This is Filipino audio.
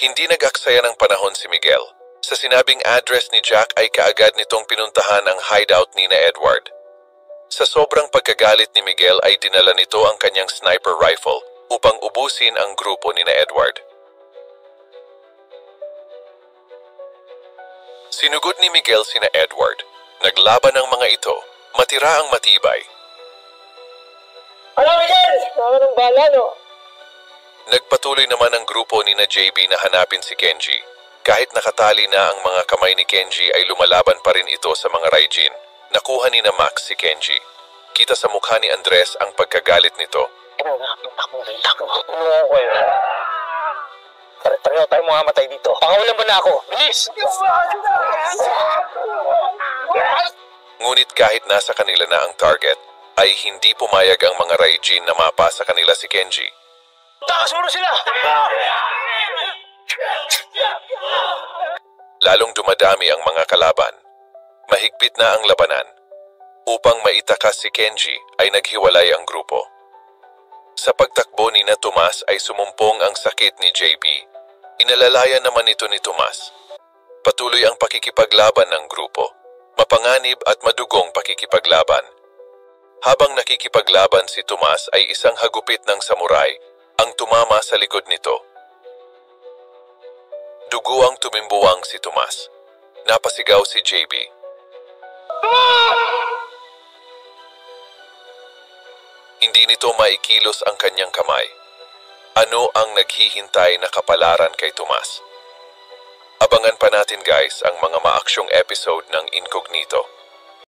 Hindi nag-aksaya ng panahon si Miguel. Sa sinabing address ni Jack ay kaagad nitong pinuntahan ang hideout ni na Edward. Sa sobrang pagkagalit ni Miguel ay dinala nito ang kanyang sniper rifle upang ubusin ang grupo ni na Edward. Sinugod ni Miguel sina Edward. Naglaban ang mga ito, matira ang matibay. Ano, Miguel? Ano ng bala, no? Nagpatuloy naman ang grupo ni na JB na hanapin si Kenji. Kahit nakatali na ang mga kamay ni Kenji ay lumalaban pa rin ito sa mga Raijin. Nakuha ni na Max si Kenji. Kita sa mukha ni Andres ang pagkagalit nito. Pareho tayo mga matay dito. Pangawalan mo na ako. Bilis! Ngunit kahit nasa kanila na ang target, ay hindi pumayag ang mga Raijin na mapa sa kanila si Kenji. Takas mo sila! Lalong dumadami ang mga kalaban. Mahigpit na ang labanan. Upang maitakas si Kenji ay naghiwalay ang grupo. Sa pagtakbo ni na Tomas ay sumumpong ang sakit ni JB. Inalalayan naman ito ni Tomas. Patuloy ang pakikipaglaban ng grupo. Mapanganib at madugong pakikipaglaban. Habang nakikipaglaban si Tomas ay isang hagupit ng samurai ang tumama sa likod nito. Dugo ang tumimbuwang si Tomas. Napasigaw si JB. Hindi nito maikilos ang kanyang kamay. Ano ang naghihintay na kapalaran kay Tomas? Abangan pa natin guys ang mga maaksyong episode ng Incognito.